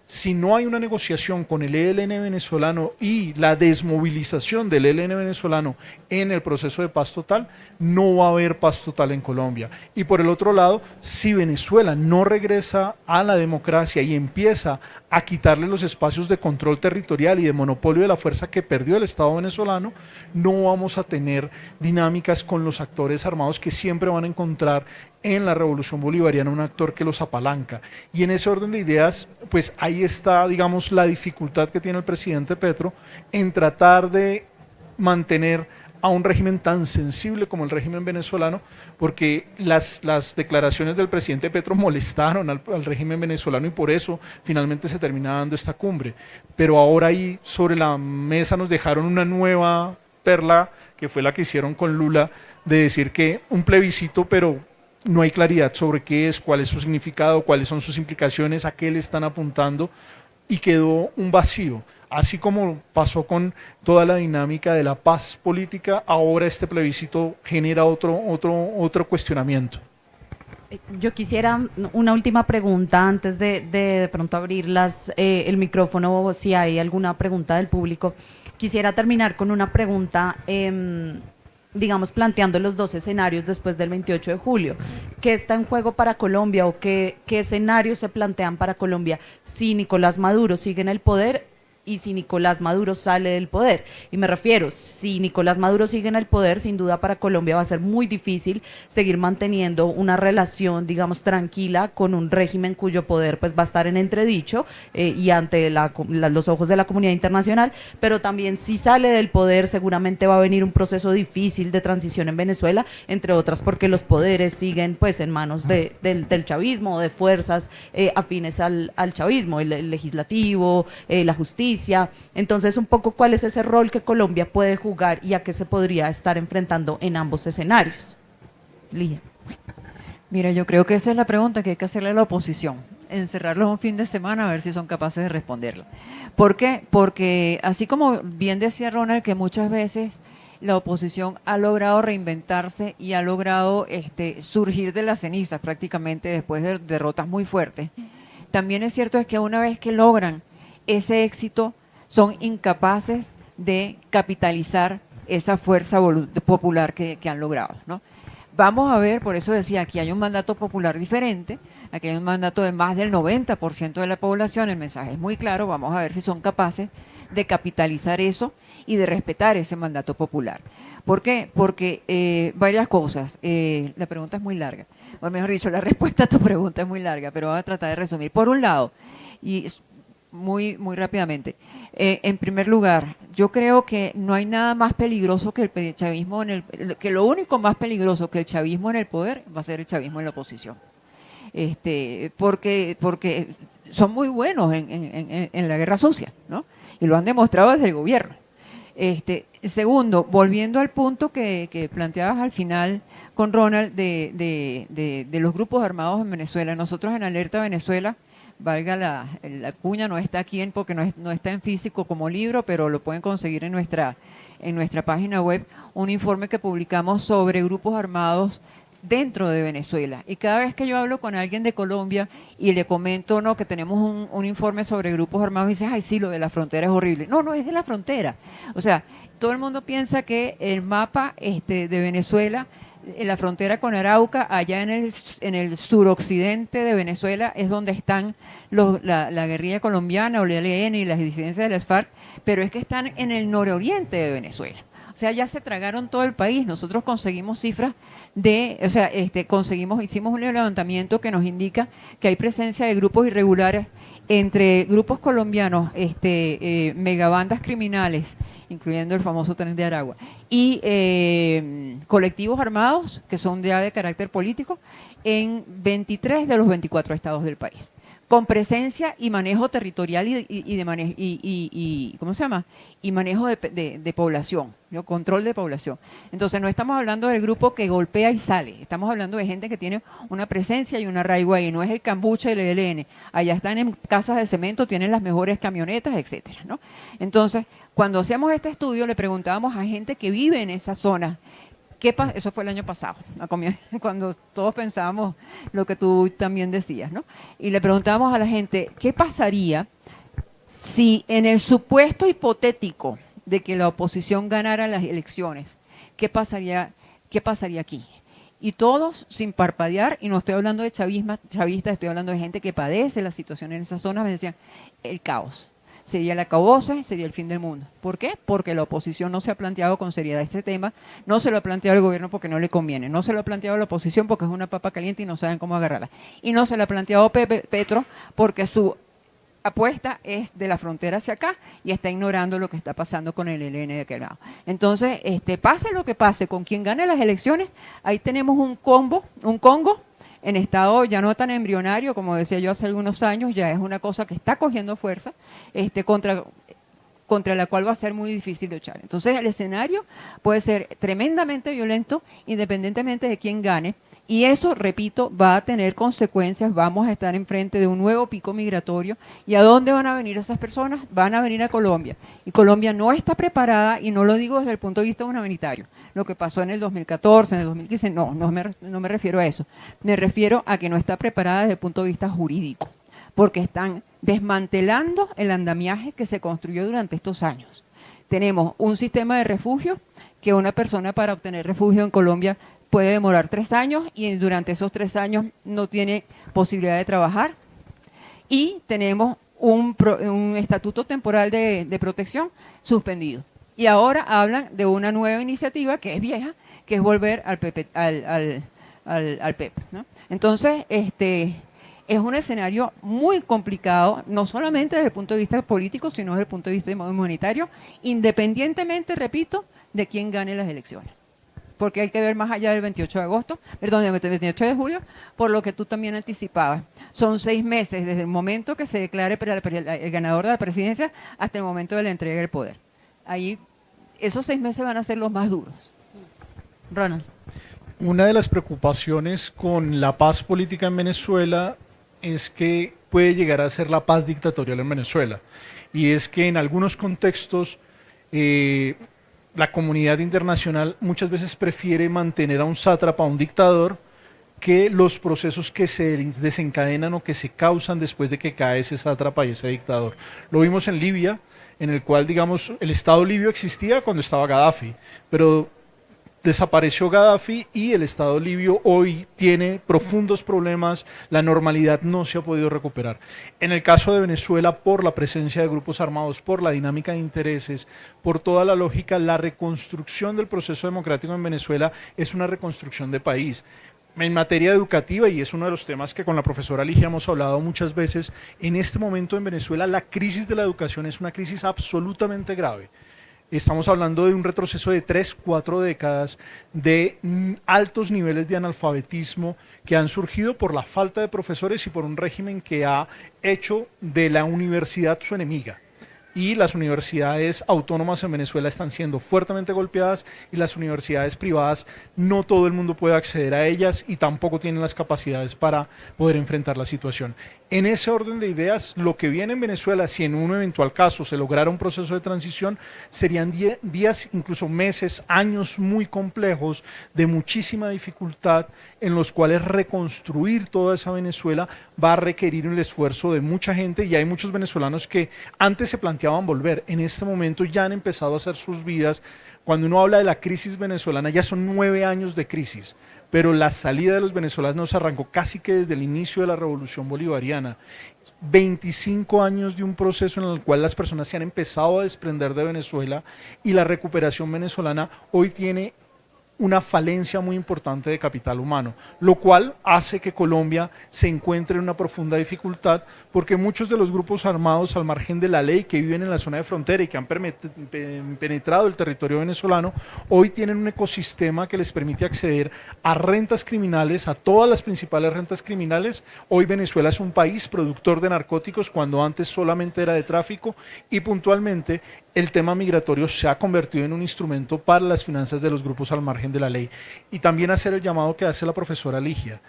si no hay una negociación con el ELN venezolano y la desmovilización del ELN venezolano en el proceso de paz total, no va a haber paz total en Colombia. Y por el otro lado, si Venezuela no regresa a la democracia y empieza a quitarle los espacios de control territorial y de monopolio de la fuerza que perdió el Estado venezolano, no vamos a tener dinámicas con los actores armados que siempre van a encontrar en la revolución bolivariana un actor que los apalanca. Y en ese orden de ideas, pues ahí está, digamos, la dificultad que tiene el presidente Petro en tratar de mantener a un régimen tan sensible como el régimen venezolano, porque las declaraciones del presidente Petro molestaron al régimen venezolano y por eso finalmente se termina dando esta cumbre. Pero ahora ahí sobre la mesa nos dejaron una nueva perla, que fue la que hicieron con Lula, de decir que un plebiscito, pero no hay claridad sobre qué es, cuál es su significado, cuáles son sus implicaciones, a qué le están apuntando, y quedó un vacío. Así como pasó con toda la dinámica de la paz política, ahora este plebiscito genera otro cuestionamiento. Yo quisiera una última pregunta antes de pronto abrir el micrófono, si hay alguna pregunta del público. Quisiera terminar con una pregunta, digamos, planteando los dos escenarios después del 28 de julio. ¿Qué está en juego para Colombia o qué escenarios se plantean para Colombia si Nicolás Maduro sigue en el poder y si Nicolás Maduro sale del poder? Y me refiero, si Nicolás Maduro sigue en el poder, sin duda para Colombia va a ser muy difícil seguir manteniendo una relación, digamos, tranquila con un régimen cuyo poder pues va a estar en entredicho y ante los ojos de la comunidad internacional, pero también si sale del poder seguramente va a venir un proceso difícil de transición en Venezuela, entre otras porque los poderes siguen pues en manos del chavismo o de fuerzas afines al chavismo, el legislativo, la justicia. Entonces, un poco cuál es ese rol que Colombia puede jugar y a qué se podría estar enfrentando en ambos escenarios. Lía. Mira, yo creo que esa es la pregunta que hay que hacerle a la oposición, encerrarlos un fin de semana a ver si son capaces de responderla. ¿Por qué? Porque así como bien decía Ronald, que muchas veces la oposición ha logrado reinventarse y ha logrado surgir de las cenizas prácticamente después de derrotas muy fuertes, también es cierto es que una vez que logran ese éxito, son incapaces de capitalizar esa fuerza popular que han logrado, ¿no? Vamos a ver, por eso decía, aquí hay un mandato popular diferente, aquí hay un mandato de más del 90% de la población, el mensaje es muy claro, vamos a ver si son capaces de capitalizar eso y de respetar ese mandato popular. ¿Por qué? Porque varias cosas, la pregunta es muy larga, o mejor dicho, la respuesta a tu pregunta es muy larga, pero voy a tratar de resumir. Por un lado, y muy rápidamente. En primer lugar, yo creo que no hay nada más peligroso que el chavismo que lo único más peligroso que el chavismo en el poder va a ser el chavismo en la oposición. Porque son muy buenos en la guerra sucia, ¿no? Y lo han demostrado desde el gobierno. Segundo, volviendo al punto que planteabas al final con Ronald de los grupos armados en Venezuela, nosotros en Alerta Venezuela, valga la cuña, no está aquí porque no está en físico como libro, pero lo pueden conseguir en nuestra página web, un informe que publicamos sobre grupos armados dentro de Venezuela. Y cada vez que yo hablo con alguien de Colombia y le comento, no, que tenemos un informe sobre grupos armados, me dice, ay, sí, lo de la frontera es horrible. No, no es de la frontera. O sea, todo el mundo piensa que el mapa de Venezuela, en la frontera con Arauca, allá en el suroccidente de Venezuela, es donde están la guerrilla colombiana o el ELN y las disidencias de las FARC, pero es que están en el nororiente de Venezuela. O sea, ya se tragaron todo el país. Nosotros conseguimos cifras hicimos un levantamiento que nos indica que hay presencia de grupos irregulares entre grupos colombianos, megabandas criminales, incluyendo el famoso Tren de Aragua, y colectivos armados que son ya de carácter político en 23 de los 24 estados del país, con presencia y manejo territorial ¿cómo se llama? Y manejo de población, ¿no? Control de población. Entonces no estamos hablando del grupo que golpea y sale, estamos hablando de gente que tiene una presencia y un arraigo ahí, no es el cambuche del ELN, allá están en casas de cemento, tienen las mejores camionetas, etcétera, ¿no? Entonces, cuando hacíamos este estudio le preguntábamos a gente que vive en esa zona. Eso fue el año pasado, cuando todos pensábamos lo que tú también decías, ¿no? Y le preguntábamos a la gente, ¿qué pasaría si en el supuesto hipotético de que la oposición ganara las elecciones, qué pasaría aquí? Y todos, sin parpadear, y no estoy hablando de chavistas, estoy hablando de gente que padece la situación en esas zonas, me decían, el caos. Sería el acabose, sería el fin del mundo. ¿Por qué? Porque la oposición no se ha planteado con seriedad este tema, no se lo ha planteado el gobierno porque no le conviene, no se lo ha planteado la oposición porque es una papa caliente y no saben cómo agarrarla. Y no se lo ha planteado Petro porque su apuesta es de la frontera hacia acá y está ignorando lo que está pasando con el ELN de aquel lado. Entonces, pase lo que pase, con quien gane las elecciones, ahí tenemos un Congo en estado ya no tan embrionario, como decía yo hace algunos años, ya es una cosa que está cogiendo fuerza, contra la cual va a ser muy difícil luchar. Entonces el escenario puede ser tremendamente violento, independientemente de quién gane, y eso, repito, va a tener consecuencias. Vamos a estar enfrente de un nuevo pico migratorio. ¿Y a dónde van a venir esas personas? Van a venir a Colombia. Y Colombia no está preparada, y no lo digo desde el punto de vista humanitario. Lo que pasó en el 2014, en el 2015, no me refiero a eso. Me refiero a que no está preparada desde el punto de vista jurídico, porque están desmantelando el andamiaje que se construyó durante estos años. Tenemos un sistema de refugio que una persona para obtener refugio en Colombia puede demorar 3 años y durante esos 3 años no tiene posibilidad de trabajar. Y tenemos un estatuto temporal de protección suspendido. Y ahora hablan de una nueva iniciativa que es vieja, que es volver al PEP, ¿no? Entonces, es un escenario muy complicado, no solamente desde el punto de vista político, sino desde el punto de vista humanitario, independientemente, repito, de quién gane las elecciones. Porque hay que ver más allá del 28 de agosto, perdón, del 28 de julio, por lo que tú también anticipabas. Son 6 meses desde el momento que se declare el ganador de la presidencia hasta el momento de la entrega del poder. Ahí, esos 6 meses van a ser los más duros. Ronald. Una de las preocupaciones con la paz política en Venezuela es que puede llegar a ser la paz dictatorial en Venezuela. Y es que en algunos contextos la comunidad internacional muchas veces prefiere mantener a un sátrapa, a un dictador, que los procesos que se desencadenan o que se causan después de que cae ese sátrapa y ese dictador. Lo vimos en Libia, en el cual, digamos, el Estado libio existía cuando estaba Gaddafi, pero desapareció Gaddafi y el Estado libio hoy tiene profundos problemas, la normalidad no se ha podido recuperar. En el caso de Venezuela, por la presencia de grupos armados, por la dinámica de intereses, por toda la lógica, la reconstrucción del proceso democrático en Venezuela es una reconstrucción de país. En materia educativa, y es uno de los temas que con la profesora Ligia hemos hablado muchas veces, en este momento en Venezuela la crisis de la educación es una crisis absolutamente grave. Estamos hablando de un retroceso de 3, 4 décadas de altos niveles de analfabetismo que han surgido por la falta de profesores y por un régimen que ha hecho de la universidad su enemiga. y las universidades autónomas en Venezuela están siendo fuertemente golpeadas y las universidades privadas no todo el mundo puede acceder a ellas y tampoco tienen las capacidades para poder enfrentar la situación. En ese orden de ideas, lo que viene en Venezuela, si en un eventual caso se lograra un proceso de transición, serían días, incluso meses, años muy complejos, de muchísima dificultad, en los cuales reconstruir toda esa Venezuela va a requerir el esfuerzo de mucha gente, y hay muchos venezolanos que antes se planteaban volver, en este momento ya han empezado a hacer sus vidas. Cuando uno habla de la crisis venezolana, ya son 9 años de crisis, pero la salida de los venezolanos arrancó casi que desde el inicio de la revolución bolivariana. 25 años de un proceso en el cual las personas se han empezado a desprender de Venezuela, y la recuperación venezolana hoy tiene una falencia muy importante de capital humano, lo cual hace que Colombia se encuentre en una profunda dificultad, porque muchos de los grupos armados al margen de la ley que viven en la zona de frontera y que han penetrado el territorio venezolano, hoy tienen un ecosistema que les permite acceder a rentas criminales, a todas las principales rentas criminales. Hoy Venezuela es un país productor de narcóticos cuando antes solamente era de tráfico, y puntualmente el tema migratorio se ha convertido en un instrumento para las finanzas de los grupos al margen de la ley. Y también hacer el llamado que hace la profesora Ligia.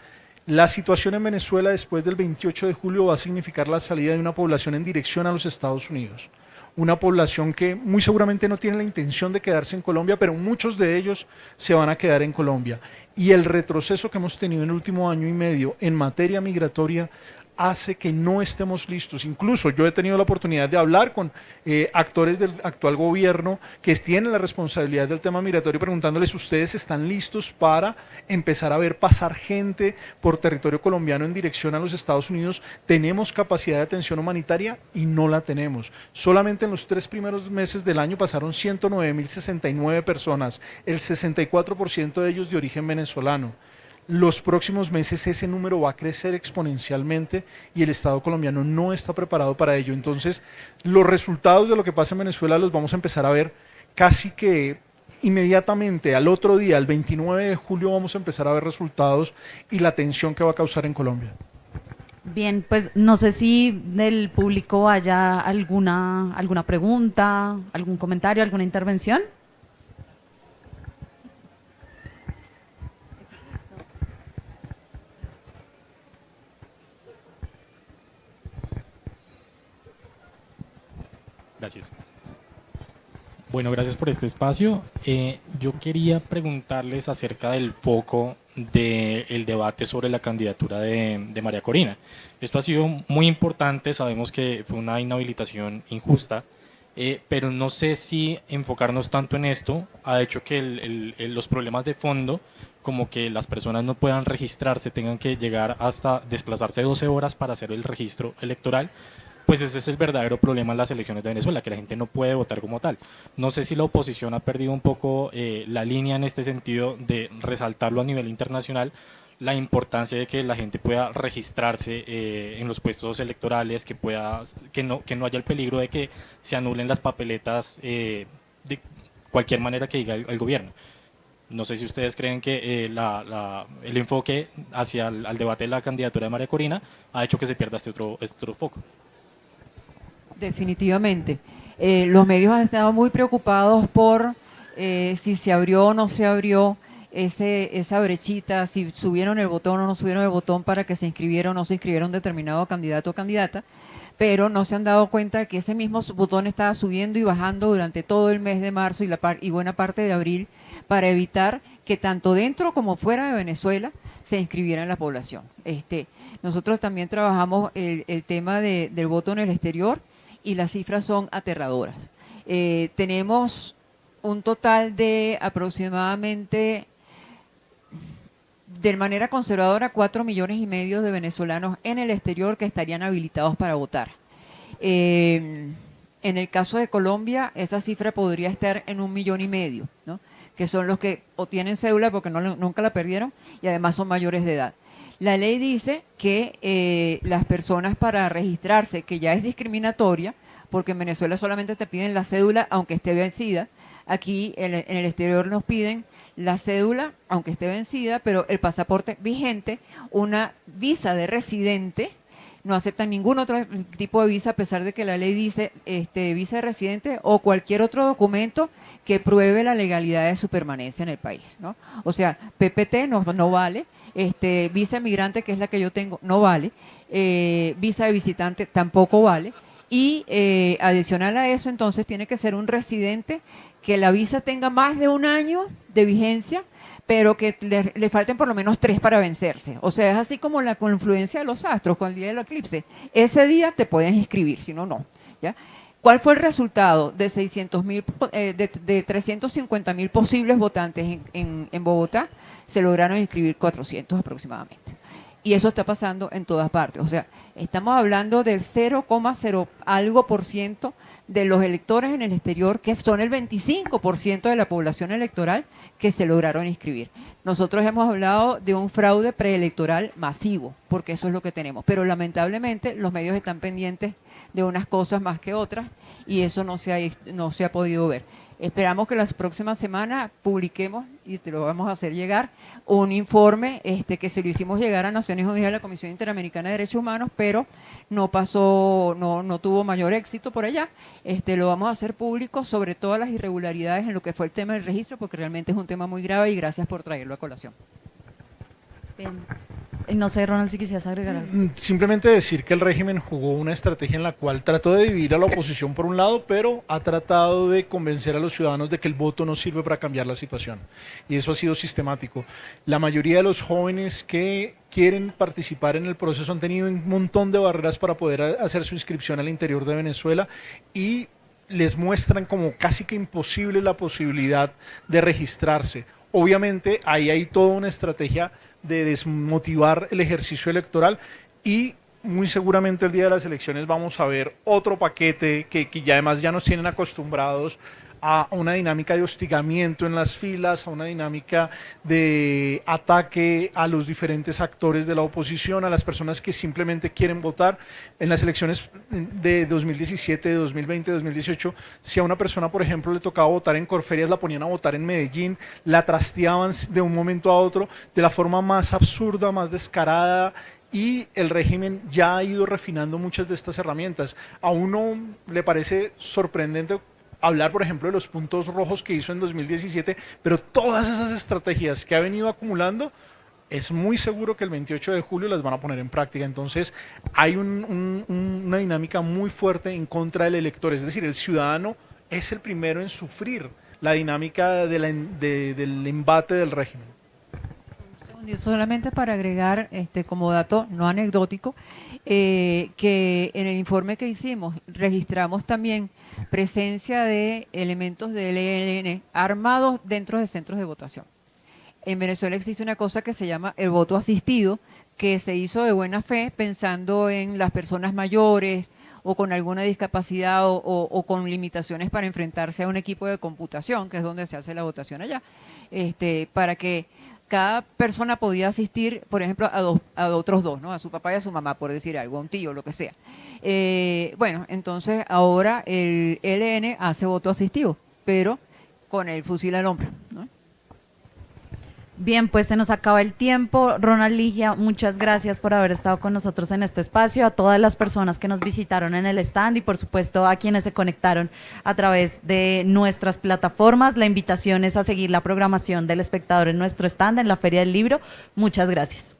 La situación en Venezuela después del 28 de julio va a significar la salida de una población en dirección a los Estados Unidos. Una población que muy seguramente no tiene la intención de quedarse en Colombia, pero muchos de ellos se van a quedar en Colombia. Y el retroceso que hemos tenido en el último año y medio en materia migratoria hace que no estemos listos. Incluso yo he tenido la oportunidad de hablar con actores del actual gobierno que tienen la responsabilidad del tema migratorio, preguntándoles: ¿ustedes están listos para empezar a ver pasar gente por territorio colombiano en dirección a los Estados Unidos? ¿Tenemos capacidad de atención humanitaria? Y no la tenemos. Solamente en los 3 primeros meses del año pasaron 109.069 personas, el 64% de ellos de origen venezolano. Los próximos meses ese número va a crecer exponencialmente y el Estado colombiano no está preparado para ello. Entonces, los resultados de lo que pasa en Venezuela los vamos a empezar a ver casi que inmediatamente. Al otro día, el 29 de julio, vamos a empezar a ver resultados y la tensión que va a causar en Colombia. Bien, pues no sé si del público haya alguna pregunta, algún comentario, alguna intervención. Gracias. Bueno, gracias por este espacio. Yo quería preguntarles acerca del foco del debate sobre la candidatura de María Corina. Esto ha sido muy importante, sabemos que fue una inhabilitación injusta, pero no sé si enfocarnos tanto en esto ha hecho que los problemas de fondo, como que las personas no puedan registrarse, tengan que llegar hasta desplazarse 12 horas para hacer el registro electoral, pues ese es el verdadero problema en las elecciones de Venezuela, que la gente no puede votar como tal. No sé si la oposición ha perdido un poco la línea en este sentido de resaltarlo a nivel internacional, la importancia de que la gente pueda registrarse en los puestos electorales, que no haya el peligro de que se anulen las papeletas de cualquier manera que diga el gobierno. No sé si ustedes creen que el enfoque hacia el debate de la candidatura de María Corina ha hecho que se pierda este otro foco. Definitivamente. Los medios han estado muy preocupados por si se abrió o no se abrió esa brechita, si subieron el botón o no subieron el botón para que se inscribiera o no se inscribiera un determinado candidato o candidata, pero no se han dado cuenta que ese mismo botón estaba subiendo y bajando durante todo el mes de marzo y buena parte de abril, para evitar que tanto dentro como fuera de Venezuela se inscribiera en la población. Nosotros también trabajamos el tema del voto en el exterior, y las cifras son aterradoras. Tenemos un total de aproximadamente, de manera conservadora, 4,5 millones de venezolanos en el exterior que estarían habilitados para votar. En el caso de Colombia, esa cifra podría estar en 1,5 millones, ¿no? Que son los que o tienen cédula porque nunca la perdieron y además son mayores de edad. La ley dice que las personas, para registrarse, que ya es discriminatoria, porque en Venezuela solamente te piden la cédula aunque esté vencida, aquí en el exterior nos piden la cédula aunque esté vencida, pero el pasaporte vigente, una visa de residente no aceptan ningún otro tipo de visa, a pesar de que la ley dice visa de residente o cualquier otro documento que pruebe la legalidad de su permanencia en el país, ¿no? O sea, PPT no vale, visa de migrante, que es la que yo tengo, no vale, visa de visitante tampoco vale, y adicional a eso, entonces, tiene que ser un residente que la visa tenga más de 1 año de vigencia, pero que le falten por lo menos 3 para vencerse. O sea, es así como la confluencia de los astros con el día del eclipse. Ese día te puedes inscribir, si no, no. ¿Ya? ¿Cuál fue el resultado? De 600,000, de 350,000 posibles votantes en Bogotá, se lograron inscribir 400 aproximadamente. Y eso está pasando en todas partes. O sea, estamos hablando del 0,0 algo % de los electores en el exterior, que son el 25% de la población electoral, que se lograron inscribir. Nosotros hemos hablado de un fraude preelectoral masivo, porque eso es lo que tenemos. Pero lamentablemente los medios están pendientes de unas cosas más que otras, y eso no se ha podido ver. Esperamos que la próxima semana publiquemos, y te lo vamos a hacer llegar, un informe que se lo hicimos llegar a Naciones Unidas, a la Comisión Interamericana de Derechos Humanos, pero no pasó, no tuvo mayor éxito por allá. Lo vamos a hacer público sobre todas las irregularidades en lo que fue el tema del registro, porque realmente es un tema muy grave, y gracias por traerlo a colación. Bien. No sé, Ronald, si quisieras agregar algo. Simplemente decir que el régimen jugó una estrategia en la cual trató de dividir a la oposición por un lado, pero ha tratado de convencer a los ciudadanos de que el voto no sirve para cambiar la situación. Y eso ha sido sistemático. La mayoría de los jóvenes que quieren participar en el proceso han tenido un montón de barreras para poder hacer su inscripción al interior de Venezuela, y les muestran como casi que imposible la posibilidad de registrarse. Obviamente ahí hay toda una estrategia de desmotivar el ejercicio electoral, y muy seguramente el día de las elecciones vamos a ver otro paquete que ya además ya nos tienen acostumbrados a una dinámica de hostigamiento en las filas, a una dinámica de ataque a los diferentes actores de la oposición, a las personas que simplemente quieren votar. En las elecciones de 2017, de 2020, de 2018, si a una persona, por ejemplo, le tocaba votar en Corferias, la ponían a votar en Medellín, la trasteaban de un momento a otro de la forma más absurda, más descarada, y el régimen ya ha ido refinando muchas de estas herramientas. A uno le parece sorprendente hablar, por ejemplo, de los puntos rojos que hizo en 2017, pero todas esas estrategias que ha venido acumulando, es muy seguro que el 28 de julio las van a poner en práctica. Entonces hay una dinámica muy fuerte en contra del elector, es decir, el ciudadano es el primero en sufrir la dinámica del embate del régimen. Solamente para agregar como dato no anecdótico, que en el informe que hicimos registramos también presencia de elementos del ELN armados dentro de centros de votación. En Venezuela existe una cosa que se llama el voto asistido, que se hizo de buena fe pensando en las personas mayores o con alguna discapacidad o con limitaciones para enfrentarse a un equipo de computación, que es donde se hace la votación allá, para que cada persona podía asistir, por ejemplo, a otros dos, ¿no? A su papá y a su mamá, por decir algo, a un tío, lo que sea. Bueno, entonces ahora el ELN hace voto asistido, pero con el fusil al hombro, ¿no? Bien, pues se nos acaba el tiempo. Ronald, Ligia, muchas gracias por haber estado con nosotros en este espacio, a todas las personas que nos visitaron en el stand y por supuesto a quienes se conectaron a través de nuestras plataformas. La invitación es a seguir la programación del Espectador en nuestro stand en la Feria del Libro. Muchas gracias.